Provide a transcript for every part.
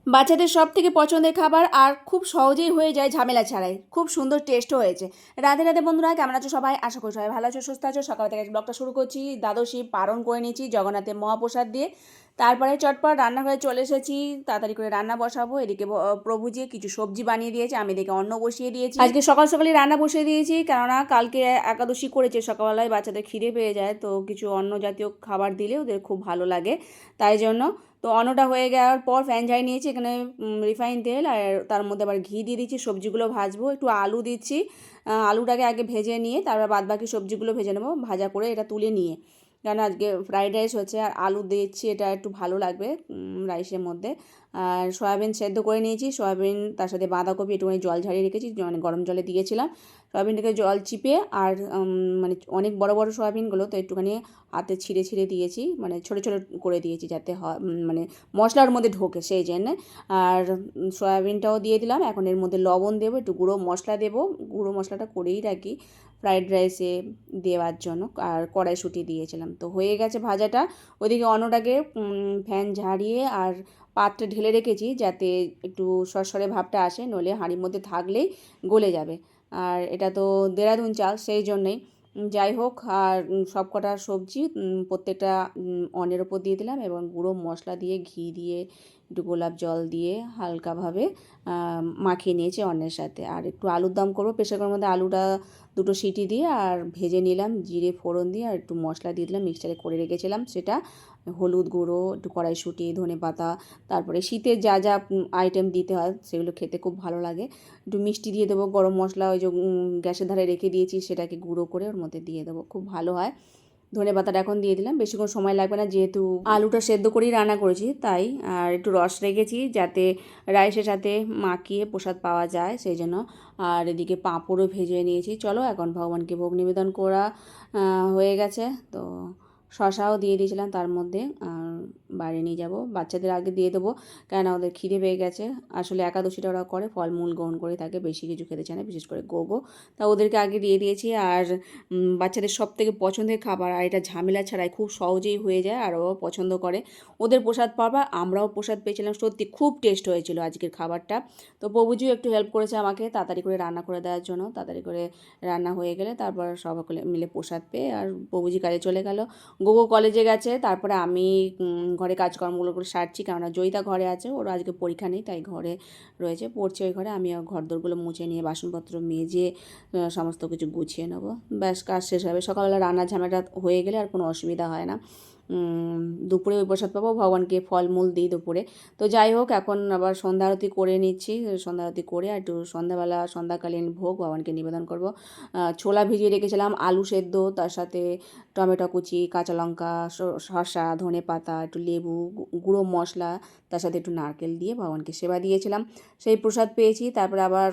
বাচ্চাদের সব থেকে পছন্দের খাবার আর খুব সহজেই হয়ে যায় ঝামেলা ছাড়াই, খুব সুন্দর টেস্টও হয়েছে। রাধে রাধে বন্ধুরা, কেমন আছো সবাই? আশা করি সবাই ভালো আছো, সুস্থ আছো। সকাল থেকে ব্লগটা শুরু করছি। দ্বাদশী পালন করে নিয়েছি জগন্নাথের মহাপ্রসাদ দিয়ে। তারপরে চটপট রান্নাঘরে চলে এসেছি, তাড়াতাড়ি করে রান্না বসাবো। এদিকে প্রভুজি কিছু সবজি বানিয়ে দিয়েছে, আমি এদিকে অন্ন বসিয়ে দিয়েছি। আজকে সকাল সকালই রান্না বসিয়ে দিয়েছি, কেননা কালকে একাদশী করেছে, সকালবেলায় বাচ্চাদের খিদে পেয়ে যায়, তো কিছু অন্ন জাতীয় খাবার দিলে ওদের খুব ভালো লাগে, তাই জন্য। তো অন্নটা হয়ে যাওয়ার পর ফ্যান ঝাড়িয়ে নিয়েছি, এখানে রিফাইন তেল আর তার মধ্যে আবার ঘি দিয়ে দিচ্ছি। সবজিগুলো ভাজবো, একটু আলু দিচ্ছি। আলুটাকে আগে ভেজে নিয়ে তারপর বাদবাকি সবজিগুলো ভেজে নেবো, ভাজা করে এটা তুলে নিয়ে। কারণ আজকে ফ্রাইড রাইস হচ্ছে আর আলু দিচ্ছি, এটা একটু ভালো লাগবে রাইসের মধ্যে। আর সয়াবিন সেদ্ধ করে নিয়েছি, সয়াবিন তার সাথে বাঁধাকপি একটুখানি জল ঝারিয়ে রেখেছি, মানে গরম জলে দিয়েছিলাম। সয়াবিনটাকে জল চিপে আর মানে অনেক বড় বড় সয়াবিনগুলো তো একটুখানি হাতে ছিঁড়ে ছিঁড়ে দিয়েছি, মানে ছোটো ছোটো করে দিয়েছি যাতে মানে মশলার মধ্যে ঢোকে সেই জন্যে। আর সয়াবিনটাও দিয়ে দিলাম। এখন এর মধ্যে লবণ দেবো, একটু গুঁড়ো মশলা দেবো। গুঁড়ো মশলাটা করেই রাখি ফ্রাইড রাইসে দেওয়ার জন্য। আর কড়াইশুঁটি দিয়েছিলাম, তো হয়ে গেছে ভাজাটা। ওইদিকে অন্নটাকে ফ্যান ঝাড়িয়ে আর পাত্রে ঢেলে রেখেছি, যাতে একটু সরসরে ভাবটা আসে, নইলে হাঁড়ির মধ্যে থাকলেই গলে যাবে। আর এটা তো দেরাদুন চাল, সেই জন্যেই। যাই হোক, আর সব কটা সবজি প্রত্যেকটা অন্নের ওপর দিয়ে দিলাম এবং গুঁড়ো মশলা দিয়ে ঘি দিয়ে একটু গোলাপ জল দিয়ে হালকাভাবে মাখিয়ে নিয়েছি অন্নের সাথে। আর একটু আলুর দম করবো প্রেসার কুকারের মধ্যে, আলুটা দুটো সিটি দিয়ে আর ভেজে নিলাম, জিরে ফোড়ন দিয়ে আর একটু মশলা দিয়ে দিলাম, মিক্সচারে করে রেখেছিলাম সেটা। হলুদ গুঁড়ো, একটু কড়াইশুঁটি, ধনে পাতা, তারপরে শীতের যা যা আইটেম দিতে হয় সেগুলো খেতে খুব ভালো লাগে। একটু মিষ্টি দিয়ে দেবো, গরম মশলা ওই যে গ্যাসের ধারে রেখে দিয়েছি সেটাকে গুঁড়ো করে ওর মধ্যে দিয়ে দেবো, খুব ভালো হয়। ধনে পাতাটা এখন দিয়ে দিলাম, বেশিক্ষণ সময় লাগবে না যেহেতু আলুটা সেদ্ধ করেই রান্না করেছি তাই। আর একটু রস রেখেছি যাতে রাইসের সাথে মাখিয়ে প্রসাদ পাওয়া যায়, সেই জন্য। আর এদিকে পাঁপড়ও ভেজে নিয়েছি। চলো এখন ভগবানকে ভোগ নিবেদন করা হয়ে গেছে, তো শশাও দিয়ে দিয়েছিলাম তার মধ্যে। আর বাইরে নিয়ে যাব, বাচ্চাদের আগে দিয়ে দেবো, কেন ওদের খিদে পেয়ে গেছে। আসলে একাদশীটা ওরা করে ফলমূল গ্রহণ করে থাকে, বেশি কিছু খেতে চায় না, বিশেষ করে গোগো। তা ওদেরকে আগে দিয়ে দিয়েছি। আর বাচ্চাদের সব থেকে পছন্দের খাবার, আর এটা ঝামেলা ছাড়াই খুব সহজেই হয়ে যায়, আর ওরাও পছন্দ করে। ওদের প্রসাদ পাবা, আমরাও প্রসাদ পেয়েছিলাম, সত্যি খুব টেস্ট হয়েছিল আজকের খাবারটা। তো প্রভুজিও একটু হেল্প করেছে আমাকে তাড়াতাড়ি করে রান্না করে দেওয়ার জন্য। তাড়াতাড়ি করে রান্না হয়ে গেলে তারপর সবাই মিলে প্রসাদ পেয়ে আর প্রভুজি কাজে চলে গেল, গোগো কলেজে গেছে। তারপরে আমি ঘরে কাজকর্মগুলো করে সারছি, কেননা জয়িতা ঘরে আছে, ওর আজকে পরীক্ষা নেই তাই ঘরে রয়েছে, পড়ছে ওই ঘরে। আমি ঘরদোরগুলো মুছে নিয়ে বাসনপত্র মেজে সমস্ত কিছু গুছিয়ে নেবো, ব্যাস কাজ শেষ হবে। সকালবেলা রান্নার ঝামেলাটা হয়ে গেলে আর কোনো অসুবিধা হয় না। দুপুরে ওই প্রসাদ পাবো, ভগবানকে ফলমূল দিই দুপুরে। তো যাই হোক, এখন আবার সন্ধ্যা আরতি করে নিচ্ছি। সন্ধ্যা আরতি করে আর একটু সন্ধ্যাবেলা সন্ধ্যাকালীন ভোগ ভগবানকে নিবেদন করব। ছোলা ভিজিয়ে রেখেছিলাম, আলু সেদ্ধ, তার সাথে টমেটো কুচি, কাঁচা লঙ্কা, শসা, ধনে পাতা, একটু লেবু, গুঁড়ো মশলা, তার সাথে একটু নারকেল দিয়ে ভগবানকে সেবা দিয়েছিলাম। সেই প্রসাদ পেয়েছি। তারপরে আবার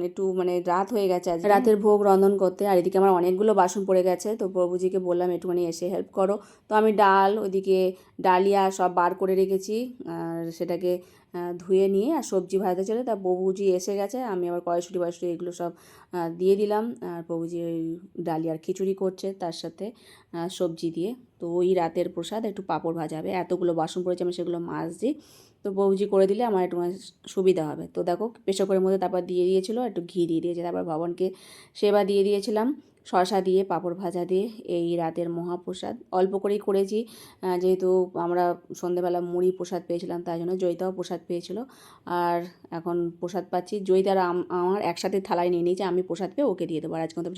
একটু মানে রাত হয়ে গেছে আজ, রাতের ভোগ রন্ধন করতে। আর এদিকে আমার অনেকগুলো বাসন পড়ে গেছে, তো প্রভুজিকে বললাম একটুখানি এসে হেল্প করো। তো আমি ডাল, ওইদিকে ডালিয়া সব বার করে রেখেছি, আর সেটাকে ধুয়ে নিয়ে আর সবজি ভাজতে চলে, তা প্রভুজি এসে গেছে। আমি আবার কড়াইশুঁটি বাড়িশুঁটি এগুলো সব দিয়ে দিলাম। আর প্রভুজি ওই ডালিয়ার খিচুড়ি করছে তার সাথে সবজি দিয়ে। তো ওই রাতের প্রসাদ, একটু পাঁপড় ভাজা হবে। এতগুলো বাসন পড়েছে, আমি সেগুলো মাজছি, তো প্রভুজি করে দিলে আমার একটু সুবিধা হবে। তো দেখো প্রেসার কুকারের মধ্যে তারপর দিয়ে দিয়েছিলো, একটু ঘি দিয়ে দিয়েছে, তারপর ভগবানকে সেবা দিয়ে দিয়েছিলাম শসা দিয়ে, পাঁপড় ভাজা দিয়ে। এই রাতের মহাপ্রসাদ অল্প করেই করেছি, যেহেতু আমরা সন্ধেবেলা মুড়ি প্রসাদ পেয়েছিলাম, তাই জন্য জয়িতাও প্রসাদ পেয়েছিল। আর এখন প্রসাদ পাচ্ছি, জয়িতার আমার একসাথে থালায় নিয়ে নিয়েছে, আমি প্রসাদ পেয়ে ওকে দিয়ে দেবো। আর আজকে মতো